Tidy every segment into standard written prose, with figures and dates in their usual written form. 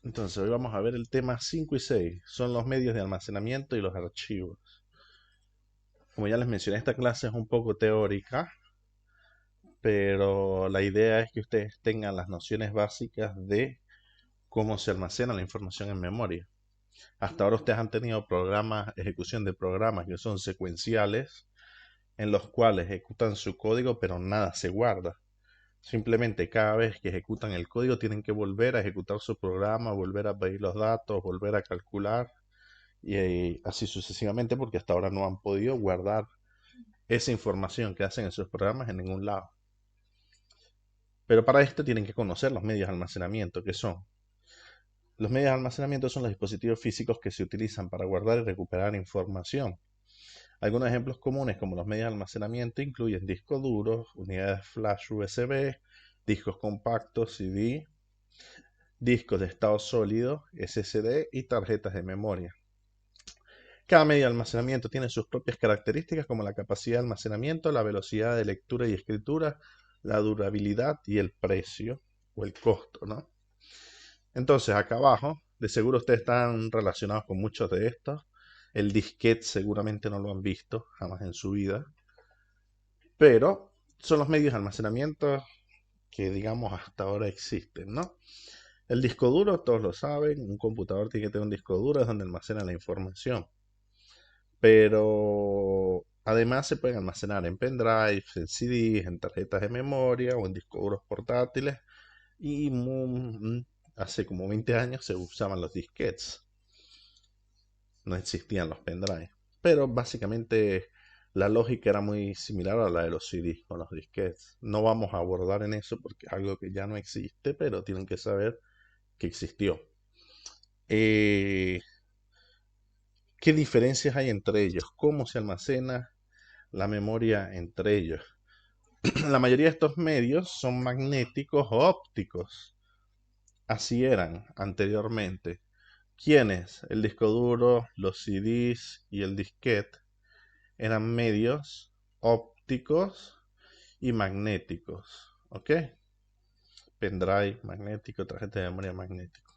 Entonces, hoy vamos a ver el tema 5 y 6. Son los medios de almacenamiento y los archivos. Como ya les mencioné, esta clase es un poco teórica, pero la idea es que ustedes tengan las nociones básicas de cómo se almacena la información en memoria. Hasta ahora ustedes han tenido programas, ejecución de programas que son secuenciales, en los cuales ejecutan su código, pero nada se guarda. Simplemente cada vez que ejecutan el código tienen que volver a ejecutar su programa, volver a pedir los datos, volver a calcular y así sucesivamente porque hasta ahora no han podido guardar esa información que hacen en sus programas en ningún lado. Pero para esto tienen que conocer los medios de almacenamiento, que son los medios de almacenamiento son los dispositivos físicos que se utilizan para guardar y recuperar información. Algunos ejemplos comunes como los medios de almacenamiento incluyen discos duros, unidades flash USB, discos compactos CD, discos de estado sólido SSD y tarjetas de memoria. Cada medio de almacenamiento tiene sus propias características como la capacidad de almacenamiento, la velocidad de lectura y escritura, la durabilidad y el precio o el costo, ¿no? Entonces, acá abajo, de seguro ustedes están relacionados con muchos de estos. El disquete seguramente no lo han visto jamás en su vida, pero son los medios de almacenamiento que, digamos, hasta ahora existen, ¿no? El disco duro, todos lo saben, un computador tiene que tener un disco duro, es donde almacena la información. Pero además se pueden almacenar en pendrives, en CDs, en tarjetas de memoria o en discos duros portátiles. Y hace como 20 años se usaban los disquetes, no existían los pendrives. Pero básicamente la lógica era muy similar a la de los CDs con los disquetes. No vamos a abordar en eso porque es algo que ya no existe, pero tienen que saber que existió. Eh, ¿Qué diferencias hay entre ellos? ¿Cómo se almacena la memoria entre ellos? La mayoría de estos medios son magnéticos o ópticos. Así eran anteriormente. ¿Quiénes? El disco duro, los CDs y el disquete eran medios ópticos y magnéticos. ¿Ok? Pendrive magnético, tarjeta de memoria magnético.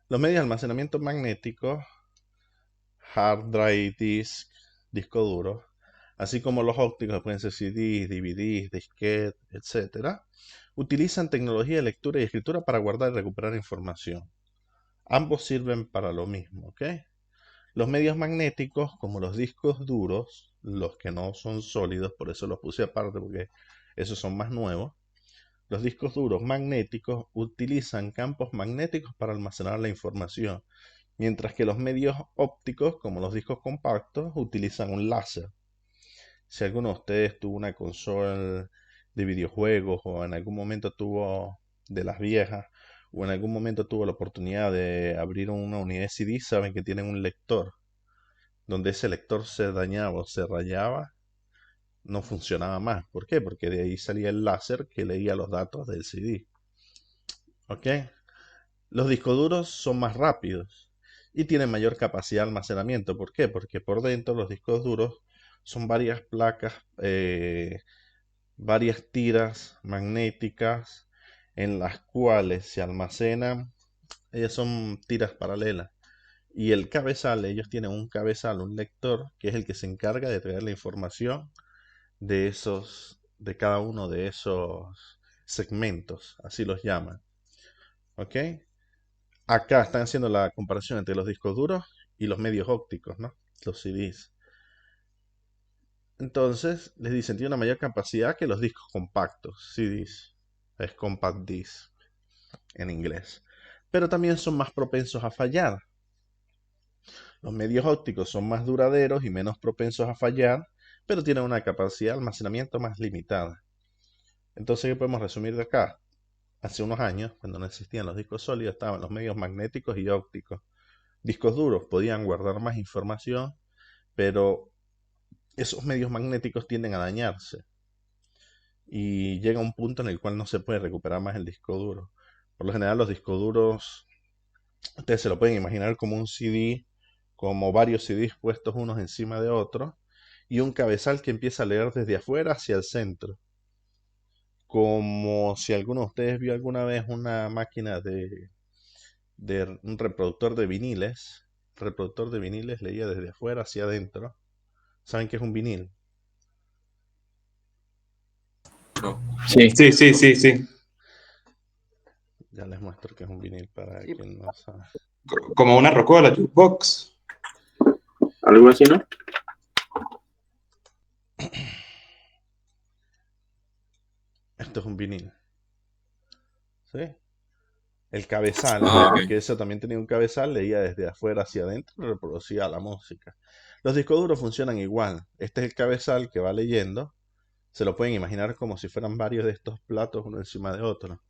Los medios de almacenamiento magnético, hard drive disk, disco duro, así como los ópticos, pueden ser CDs, DVDs, disquetes, etcétera, utilizan tecnología de lectura y escritura para guardar y recuperar información. Ambos sirven para lo mismo, ¿ok? Los medios magnéticos, como los discos duros, los que no son sólidos, por eso los puse aparte porque esos son más nuevos. Los discos duros magnéticos utilizan campos magnéticos para almacenar la información, mientras que los medios ópticos, como los discos compactos, utilizan un láser. Si alguno de ustedes tuvo una consola de videojuegos o en algún momento tuvo de las viejas o en algún momento tuvo la oportunidad de abrir una unidad CD, saben que tienen un lector. Donde ese lector se dañaba o se rayaba, no funcionaba más. ¿Por qué? Porque de ahí salía el láser que leía los datos del CD. ¿Ok? Los discos duros son más rápidos y tienen mayor capacidad de almacenamiento. ¿Por qué? Porque por dentro los discos duros son varias placas, varias tiras magnéticas en las cuales se almacenan. Ellas son tiras paralelas. Y el cabezal, ellos tienen un cabezal, un lector, que es el que se encarga de traer la información de cada uno de esos segmentos, así los llaman. ¿Ok? Acá están haciendo la comparación entre los discos duros y los medios ópticos, ¿no? Los CDs. Entonces, les dicen, tiene una mayor capacidad que los discos compactos, CDs. Es compact disc en inglés. Pero también son más propensos a fallar. Los medios ópticos son más duraderos y menos propensos a fallar, pero tienen una capacidad de almacenamiento más limitada. Entonces, ¿qué podemos resumir de acá? Hace unos años, cuando no existían los discos sólidos, estaban los medios magnéticos y ópticos. Discos duros podían guardar más información, pero esos medios magnéticos tienden a dañarse y llega un punto en el cual no se puede recuperar más el disco duro. Por lo general, los discos duros, ustedes se lo pueden imaginar como un CD, como varios CDs puestos unos encima de otros, y un cabezal que empieza a leer desde afuera hacia el centro. Como si alguno de ustedes vio alguna vez una máquina de un reproductor de viniles. El reproductor de viniles leía desde afuera hacia adentro. ¿Saben qué es un vinil? Sí. Sí, sí, sí, sí. Ya les muestro qué es un vinil para Sí, quien no sabe. como una rocola, jukebox. Algo así, ¿no? Esto es un vinil, ¿sí? El cabezal, Ah, ok. porque eso también tenía un cabezal, leía desde afuera hacia adentro y reproducía la música. Los discos duros funcionan igual. Este es el cabezal que va leyendo. Se lo pueden imaginar como si fueran varios de estos platos uno encima de otro.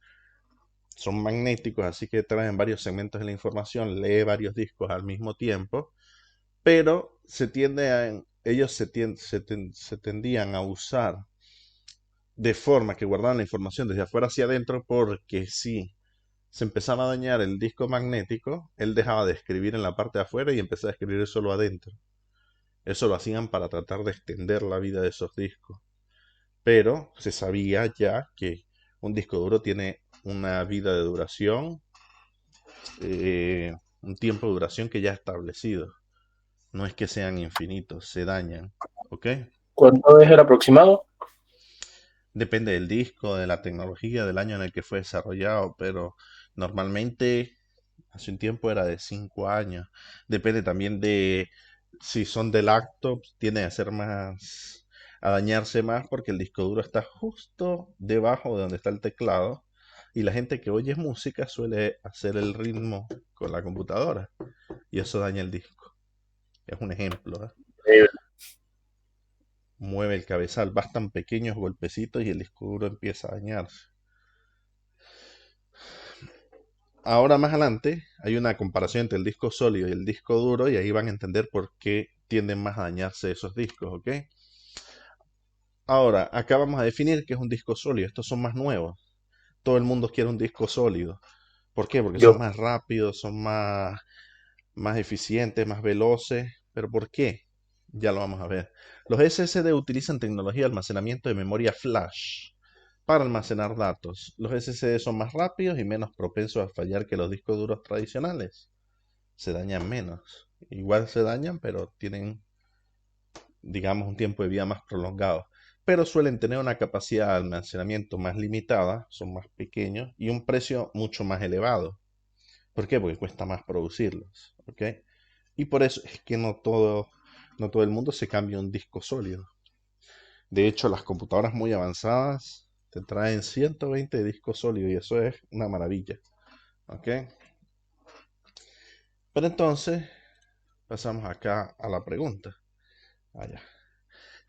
Son magnéticos, así que traen varios segmentos de la información, lee varios discos al mismo tiempo, pero ellos se tendían a usar de forma que guardaban la información desde afuera hacia adentro, porque si se empezaba a dañar el disco magnético, él dejaba de escribir en la parte de afuera y empezaba a escribir solo adentro. Eso lo hacían para tratar de extender la vida de esos discos. Pero se sabía ya que un disco duro tiene una vida de duración, un tiempo de duración que ya es establecido. No es que sean infinitos, se dañan. ¿Ok? ¿Cuánto es el aproximado? Depende del disco, de la tecnología, del año en el que fue desarrollado, pero normalmente hace un tiempo era de 5 años. Depende también de si son de laptops, tienden a ser más, a dañarse más porque el disco duro está justo debajo de donde está el teclado y la gente que oye música suele hacer el ritmo con la computadora y eso daña el disco. Es un ejemplo, ¿eh? Mueve el cabezal, bastan pequeños golpecitos y el disco duro empieza a dañarse. Ahora más adelante hay una comparación entre el disco sólido y el disco duro y ahí van a entender por qué tienden más a dañarse esos discos, ¿ok? Ahora, acá vamos a definir qué es un disco sólido. Estos son más nuevos. Todo el mundo quiere un disco sólido. ¿Por qué? Porque son Yo. más rápidos, son más eficientes, más veloces. ¿Pero por qué? Ya lo vamos a ver. Los SSD utilizan tecnología de almacenamiento de memoria flash para almacenar datos. Los SSD son más rápidos y menos propensos a fallar que los discos duros tradicionales. Se dañan menos. Igual se dañan, pero tienen, digamos, un tiempo de vida más prolongado. Pero suelen tener una capacidad de almacenamiento más limitada, son más pequeños y un precio mucho más elevado. ¿Por qué? Porque cuesta más producirlos. ¿Ok? Y por eso es que no todo el mundo se cambia un disco sólido. De hecho, las computadoras muy avanzadas te traen 120 discos sólidos y eso es una maravilla. ¿Ok? Pero entonces pasamos acá a la pregunta. Allá.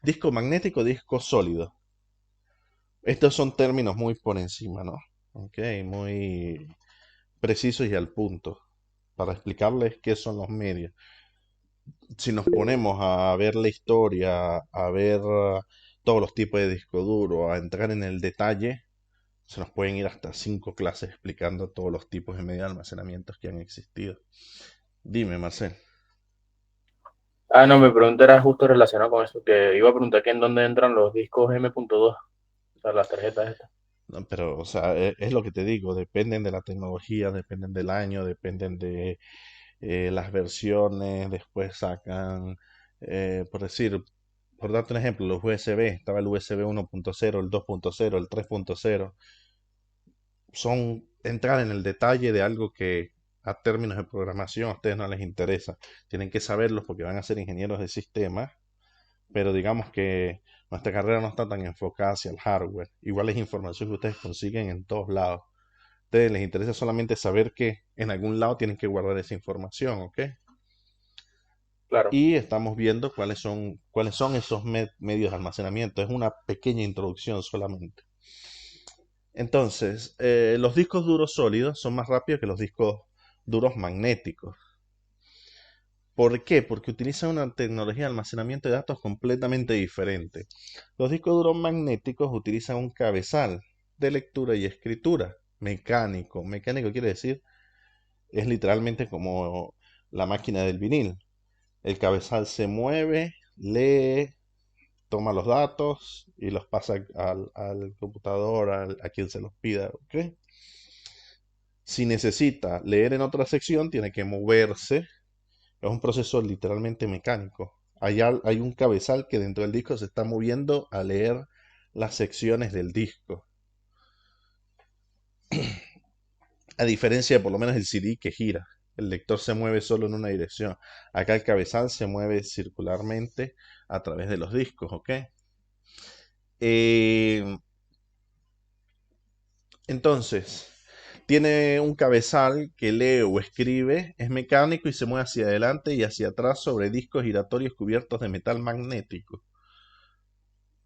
Disco magnético, disco sólido. Estos son términos muy por encima, ¿no? Ok, muy precisos y al punto. Para explicarles qué son los medios. Si nos ponemos a ver la historia, a ver todos los tipos de disco duro, a entrar en el detalle, se nos pueden ir hasta 5 clases explicando todos los tipos de medios de almacenamiento que han existido. Dime, Marcel. Ah, no, mi pregunta era justo relacionada con eso, que iba a preguntar que en dónde entran los discos M.2, o sea, las tarjetas estas. No, pero, o sea, es lo que te digo, dependen de la tecnología, dependen del año, dependen de las versiones, después sacan, por decir, por darte un ejemplo, los USB, estaba el USB 1.0, el 2.0, el 3.0, son entrar en el detalle de algo que a términos de programación a ustedes no les interesa. Tienen que saberlos porque van a ser ingenieros de sistemas, pero digamos que nuestra carrera no está tan enfocada hacia el hardware. Igual es información que ustedes consiguen en todos lados. A ustedes les interesa solamente saber que en algún lado tienen que guardar esa información, ¿ok? Claro. Y estamos viendo cuáles son esos medios de almacenamiento. Es una pequeña introducción solamente. Entonces, los discos duros sólidos son más rápidos que los discos duros magnéticos. ¿Por qué? Porque utilizan una tecnología de almacenamiento de datos completamente diferente. Los discos duros magnéticos utilizan un cabezal de lectura y escritura mecánico. Mecánico quiere decir, es literalmente como la máquina del vinil. El cabezal se mueve, lee, toma los datos y los pasa al computador, a quien se los pida. ¿Ok? Si necesita leer en otra sección, tiene que moverse. Es un proceso literalmente mecánico. Hay un cabezal que dentro del disco se está moviendo a leer las secciones del disco. A diferencia de por lo menos el CD que gira. El lector se mueve solo en una dirección. Acá el cabezal se mueve circularmente a través de los discos, ¿ok? Eh, entonces, tiene un cabezal que lee o escribe, es mecánico y se mueve hacia adelante y hacia atrás sobre discos giratorios cubiertos de metal magnético.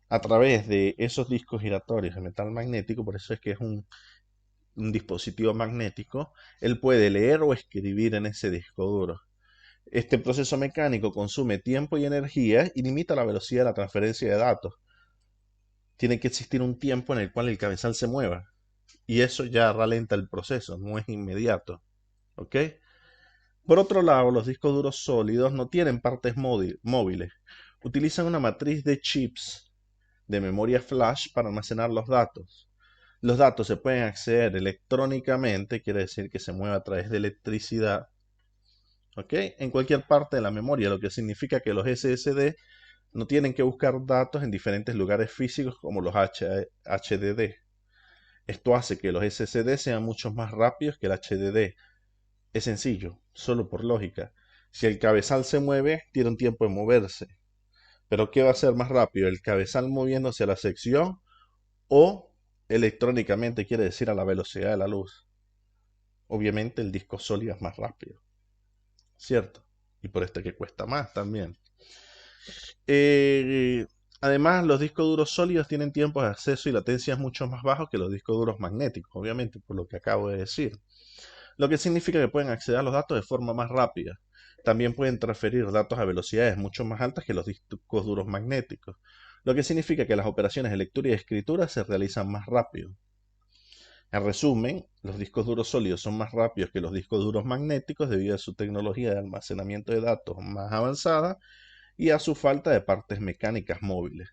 A través de esos discos giratorios de metal magnético, por eso es que es un dispositivo magnético, él puede leer o escribir en ese disco duro. Este proceso mecánico consume tiempo y energía y limita la velocidad de la transferencia de datos. Tiene que existir un tiempo en el cual el cabezal se mueva. Y eso ya ralenta el proceso, no es inmediato. ¿Ok? Por otro lado, los discos duros sólidos no tienen partes móviles. Utilizan una matriz de chips de memoria flash para almacenar los datos. Los datos se pueden acceder electrónicamente, quiere decir que se mueve a través de electricidad, ¿ok? En cualquier parte de la memoria, lo que significa que los SSD no tienen que buscar datos en diferentes lugares físicos como los HDD. Esto hace que los SSD sean mucho más rápidos que el HDD. Es sencillo, solo por lógica. Si el cabezal se mueve, tiene un tiempo de moverse. Pero ¿qué va a ser más rápido? ¿El cabezal moviéndose a la sección o electrónicamente, quiere decir a la velocidad de la luz? Obviamente el disco sólido es más rápido, ¿cierto? Y por esto que cuesta más también. Eh, Además, los discos duros sólidos tienen tiempos de acceso y latencias mucho más bajos que los discos duros magnéticos, obviamente, por lo que acabo de decir. Lo que significa que pueden acceder a los datos de forma más rápida. También pueden transferir datos a velocidades mucho más altas que los discos duros magnéticos, lo que significa que las operaciones de lectura y escritura se realizan más rápido. En resumen, los discos duros sólidos son más rápidos que los discos duros magnéticos debido a su tecnología de almacenamiento de datos más avanzada y a su falta de partes mecánicas móviles.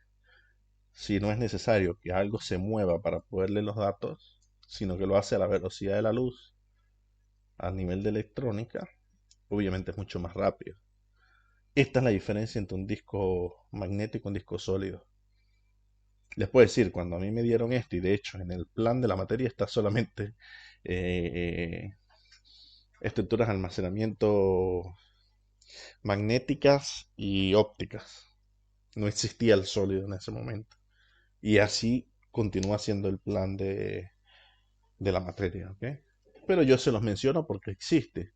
Si no es necesario que algo se mueva para poder leer los datos, sino que lo hace a la velocidad de la luz, a nivel de electrónica, obviamente es mucho más rápido. Esta es la diferencia entre un disco magnético y un disco sólido. Les puedo decir, cuando a mí me dieron esto, y de hecho en el plan de la materia está solamente eh, estructuras de almacenamiento magnéticas y ópticas. No existía el sólido en ese momento. Y así continúa siendo el plan de la materia, ¿ok? Pero yo se los menciono porque existe.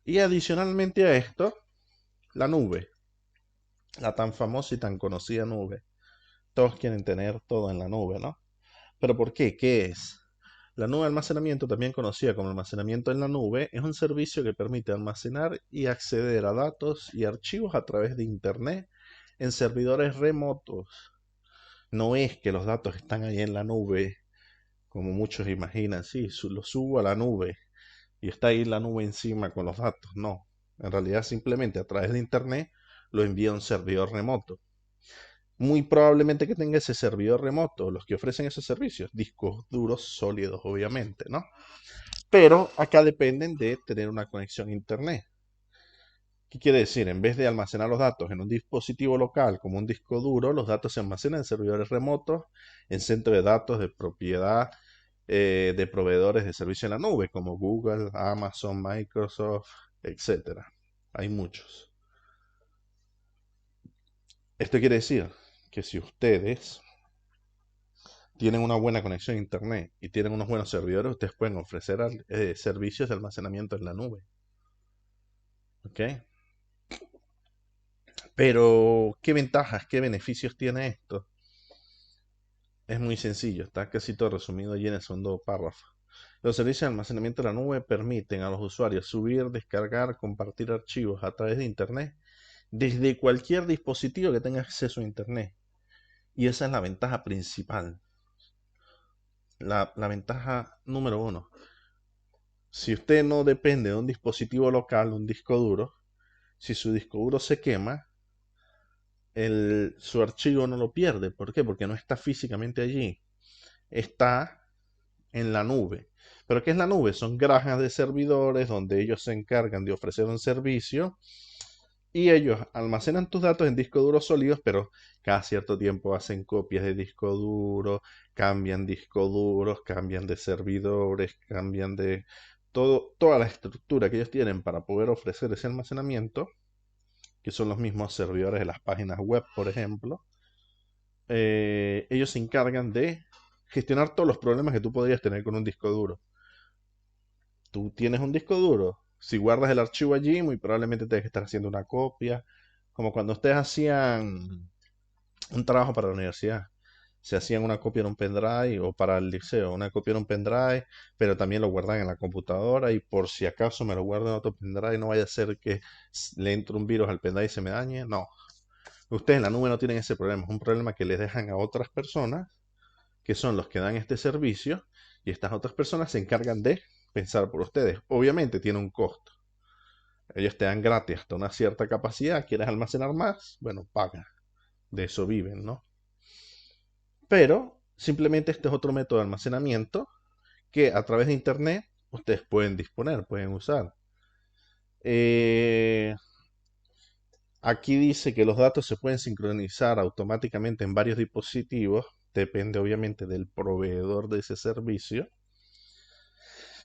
Y adicionalmente a esto, la nube, la tan famosa y tan conocida nube. Todos quieren tener todo en la nube, ¿no? ¿Pero por qué? ¿Qué es? La nube de almacenamiento, también conocida como almacenamiento en la nube, es un servicio que permite almacenar y acceder a datos y archivos a través de Internet en servidores remotos. No es que los datos están ahí en la nube, como muchos imaginan, sí, lo subo a la nube y está ahí la nube encima con los datos. No, en realidad simplemente a través de Internet lo envía a un servidor remoto. Muy probablemente que tenga ese servidor remoto, los que ofrecen esos servicios, discos duros sólidos, obviamente, ¿no? Pero acá dependen de tener una conexión a Internet. ¿Qué quiere decir? En vez de almacenar los datos en un dispositivo local como un disco duro, los datos se almacenan en servidores remotos, en centros de datos de propiedad de proveedores de servicio en la nube, como Google, Amazon, Microsoft, etcétera. Hay muchos. Esto quiere decir que si ustedes tienen una buena conexión a Internet y tienen unos buenos servidores, ustedes pueden ofrecer servicios de almacenamiento en la nube. ¿Ok? Pero, ¿qué ventajas, qué beneficios tiene esto? Es muy sencillo, está casi todo resumido allí en el segundo párrafo. Los servicios de almacenamiento en la nube permiten a los usuarios subir, descargar, compartir archivos a través de Internet desde cualquier dispositivo que tenga acceso a Internet. Y esa es la ventaja principal. La ventaja número uno. Si usted no depende de un dispositivo local, un disco duro, si su disco duro se quema, su archivo no lo pierde. ¿Por qué? Porque no está físicamente allí. Está en la nube. Pero ¿qué es la nube? Son granjas de servidores donde ellos se encargan de ofrecer un servicio y ellos almacenan tus datos en discos duros sólidos, pero cada cierto tiempo hacen copias de disco duro, cambian discos duros, cambian de servidores, cambian de toda la estructura que ellos tienen para poder ofrecer ese almacenamiento, que son los mismos servidores de las páginas web, por ejemplo. Ellos se encargan de gestionar todos los problemas que tú podrías tener con un disco duro. Tú tienes un disco duro, si guardas el archivo allí, muy probablemente tengas que estar haciendo una copia, como cuando ustedes hacían un trabajo para la universidad. Se hacían una copia en un pendrive o para el liceo, una copia en un pendrive, pero también lo guardan en la computadora y por si acaso me lo guardo en otro pendrive, no vaya a ser que le entre un virus al pendrive y se me dañe. No, ustedes en la nube no tienen ese problema, es un problema que les dejan a otras personas que son los que dan este servicio y estas otras personas se encargan de pensar por ustedes. Obviamente tiene un costo. Ellos te dan gratis hasta una cierta capacidad, quieres almacenar más, bueno, paga, de eso viven, ¿no? Pero simplemente este es otro método de almacenamiento que a través de Internet ustedes pueden disponer, pueden usar. Eh, Aquí dice que los datos se pueden sincronizar automáticamente en varios dispositivos, depende obviamente del proveedor de ese servicio.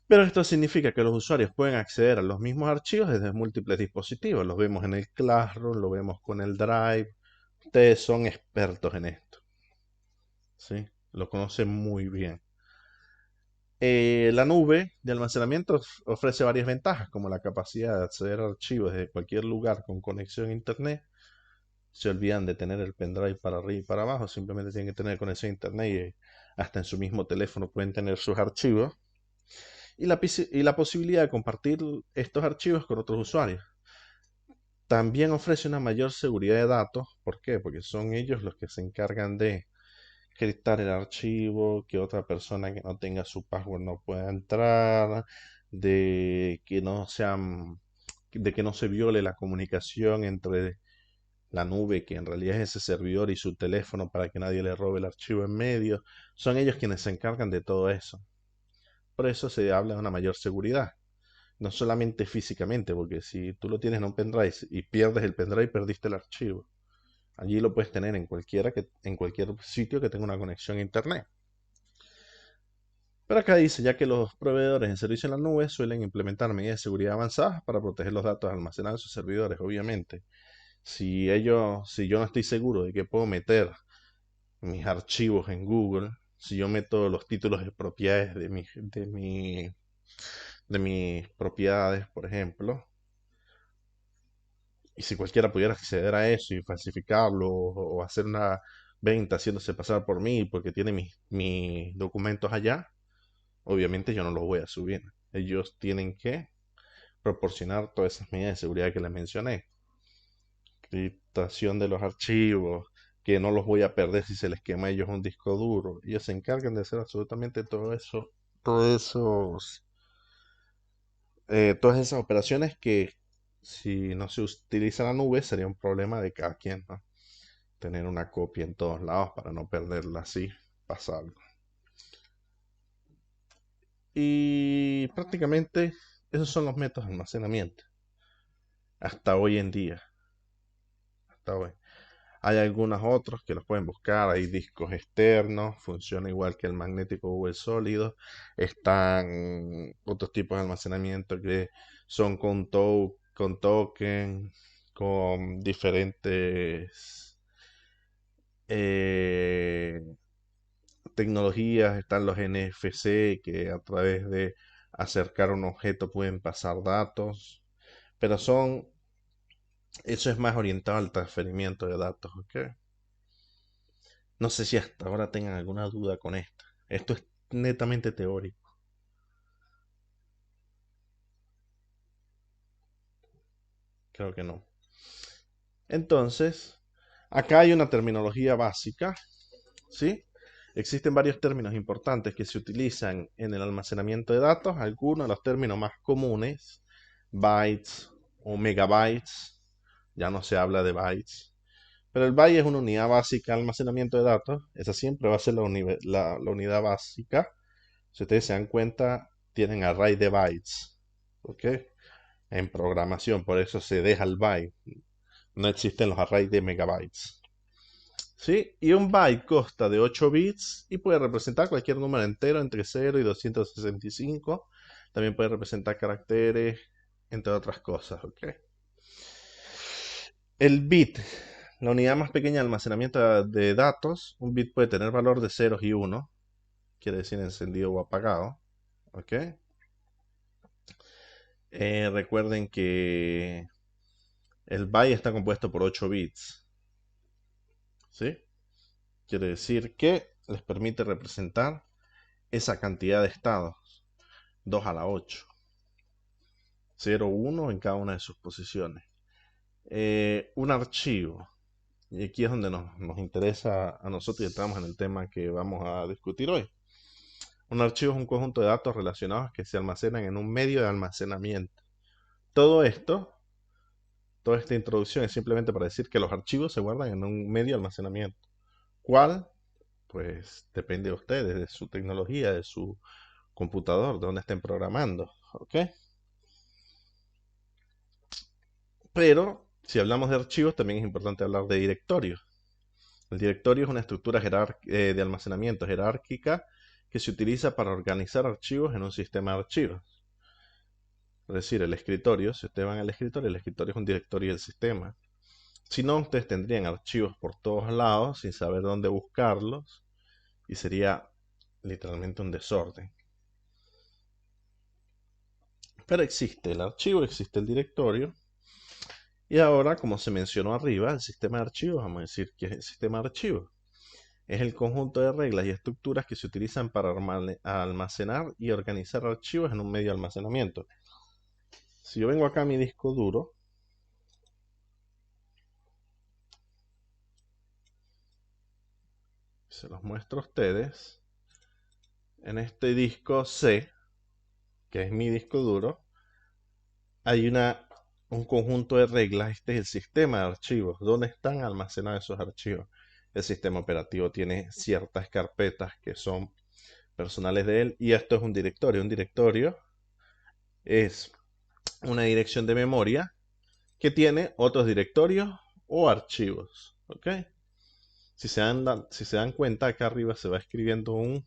Pero esto significa que los usuarios pueden acceder a los mismos archivos desde múltiples dispositivos. Los vemos en el Classroom, lo vemos con el Drive. Ustedes son expertos en esto, ¿sí? Lo conocen muy bien. La nube de almacenamiento ofrece varias ventajas, como la capacidad de acceder a archivos desde cualquier lugar con conexión a Internet. Se olvidan de tener el pendrive para arriba y para abajo, simplemente tienen que tener conexión a Internet y hasta en su mismo teléfono pueden tener sus archivos. Y la posibilidad de compartir estos archivos con otros usuarios. También ofrece una mayor seguridad de datos. ¿Por qué? Porque son ellos los que se encargan de criptar el archivo, que otra persona que no tenga su password no pueda entrar, de que no se viole la comunicación entre la nube, que en realidad es ese servidor, y su teléfono para que nadie le robe el archivo en medio. Son ellos quienes se encargan de todo eso. Por eso se habla de una mayor seguridad. No solamente físicamente, porque si tú lo tienes en un pendrive y pierdes el pendrive, perdiste el archivo. Allí lo puedes tener en cualquier sitio que tenga una conexión a internet. Pero acá dice, ya que los proveedores de servicio en la nube suelen implementar medidas de seguridad avanzadas para proteger los datos almacenados en sus servidores, obviamente. Si yo no estoy seguro de que puedo meter mis archivos en Google, si yo meto los títulos de propiedades de mis propiedades, por ejemplo, y si cualquiera pudiera acceder a eso y falsificarlo o hacer una venta haciéndose pasar por mí porque tiene mis documentos allá, obviamente yo no los voy a subir. Ellos tienen que proporcionar todas esas medidas de seguridad que les mencioné. Criptación de los archivos, que no los voy a perder si se les quema a ellos un disco duro. Ellos se encargan de hacer absolutamente todo eso, todas esas operaciones que si no se utiliza la nube sería un problema de cada quien, ¿no? Tener una copia en todos lados para no perderla así, pasa algo. Y prácticamente esos son los métodos de almacenamiento hasta hoy en día. Hasta hoy. Hay algunos otros que los pueden buscar, hay discos externos, funciona igual que el magnético o el sólido. Están otros tipos de almacenamiento que son con token, con diferentes eh, tecnologías. Están los NFC que a través de acercar un objeto pueden pasar datos, pero eso es más orientado al transferimiento de datos, ¿ok? No sé si hasta ahora tengan alguna duda con esto. Esto es netamente teórico. Creo que no. Entonces, acá hay una terminología básica, ¿sí? Existen varios términos importantes que se utilizan en el almacenamiento de datos. Algunos de los términos más comunes, bytes o megabytes, ya no se habla de bytes. Pero el byte es una unidad básica de almacenamiento de datos. Esa siempre va a ser la unidad básica. Si ustedes se dan cuenta, tienen array de bytes. ¿Ok? En programación, por eso se deja el byte. No existen los arrays de megabytes. ¿Sí? Y un byte consta de 8 bits y puede representar cualquier número entero entre 0 y 265. También puede representar caracteres, entre otras cosas. ¿Ok? El bit, la unidad más pequeña de almacenamiento de datos, un bit puede tener valor de ceros y 1, quiere decir encendido o apagado. ¿Ok? Recuerden que el byte está compuesto por 8 bits. ¿Sí? Quiere decir que les permite representar esa cantidad de estados, 2 a la 8, 0, 1 en cada una de sus posiciones. Un archivo, y aquí es donde nos interesa a nosotros y entramos en el tema que vamos a discutir hoy. Un archivo es un conjunto de datos relacionados que se almacenan en un medio de almacenamiento. Todo esto, toda esta introducción es simplemente para decir que los archivos se guardan en un medio de almacenamiento. ¿Cuál? Pues depende de ustedes, de su tecnología, de su computador, de donde estén programando. ¿Ok? Pero si hablamos de archivos, también es importante hablar de directorios. El directorio es una estructura de almacenamiento jerárquica que se utiliza para organizar archivos en un sistema de archivos. Es decir, el escritorio, si ustedes van al escritorio, el escritorio es un directorio del sistema. Si no, ustedes tendrían archivos por todos lados sin saber dónde buscarlos y sería literalmente un desorden. Pero existe el archivo, existe el directorio. Y ahora, como se mencionó arriba, el sistema de archivos, vamos a decir que es el sistema de archivos. Es el conjunto de reglas y estructuras que se utilizan para almacenar y organizar archivos en un medio de almacenamiento. Si yo vengo acá a mi disco duro, se los muestro a ustedes, en este disco C, que es mi disco duro, hay un conjunto de reglas. Este es el sistema de archivos. ¿Dónde están almacenados esos archivos? El sistema operativo tiene ciertas carpetas que son personales de él y esto es un directorio. Un directorio es una dirección de memoria que tiene otros directorios o archivos. ¿Ok? Si se dan cuenta, acá arriba se va escribiendo un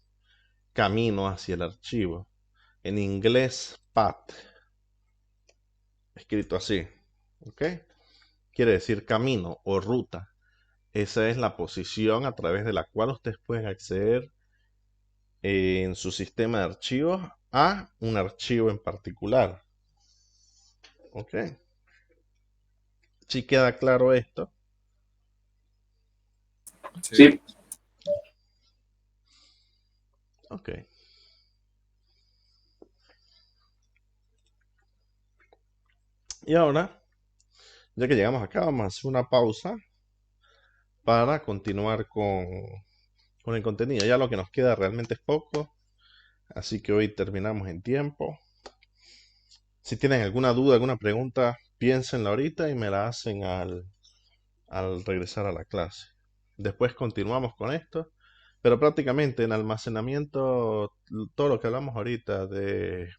camino hacia el archivo. En inglés, path, escrito así. ¿Ok? Quiere decir camino o ruta. Esa es la posición a través de la cual ustedes pueden acceder en su sistema de archivos a un archivo en particular. ¿Ok? Si queda claro esto. Sí, Ok. Y ahora, ya que llegamos acá, vamos a hacer una pausa para continuar con el contenido. Ya lo que nos queda realmente es poco, así que hoy terminamos en tiempo. Si tienen alguna duda, alguna pregunta, piénsenla ahorita y me la hacen al regresar a la clase. Después continuamos con esto, pero prácticamente en almacenamiento, todo lo que hablamos ahorita de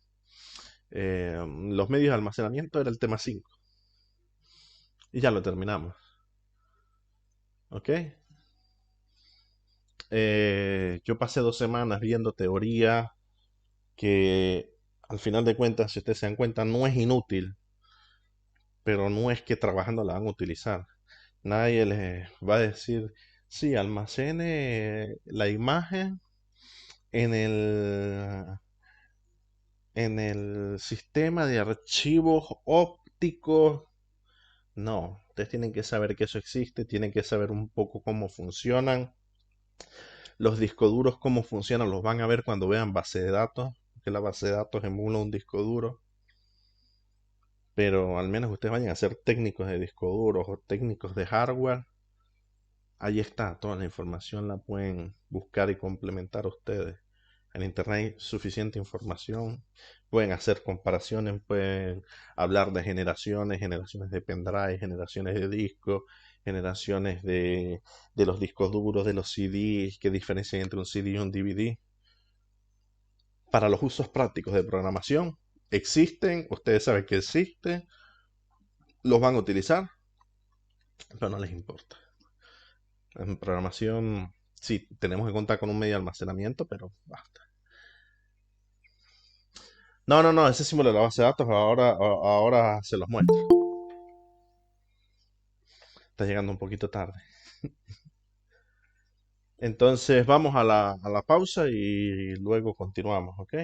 los medios de almacenamiento era el tema 5 y ya lo terminamos. ¿Ok? Yo pasé 2 semanas viendo teoría que al final de cuentas, si ustedes se dan cuenta, no es inútil, pero no es que trabajando la van a utilizar. Nadie les va a decir, sí, almacene la imagen en el sistema de archivos ópticos. No, ustedes tienen que saber que eso existe, tienen que saber un poco cómo funcionan. Los discos duros, cómo funcionan, los van a ver cuando vean base de datos, que la base de datos emula un disco duro. Pero al menos ustedes vayan a ser técnicos de disco duros o técnicos de hardware. Ahí está, toda la información la pueden buscar y complementar ustedes. En internet hay suficiente información, pueden hacer comparaciones, pueden hablar de generaciones, generaciones de pendrive, generaciones de disco, generaciones de los discos duros, de los CDs, qué diferencia hay entre un CD y un DVD. para los usos prácticos de programación existen, ustedes saben que existen, los van a utilizar, pero no les importa. En programación, sí, tenemos que contar con un medio de almacenamiento, pero basta. No, no, no, ese símbolo de la base de datos ahora se los muestro. Está llegando un poquito tarde. Entonces vamos a la pausa y luego continuamos, ¿ok?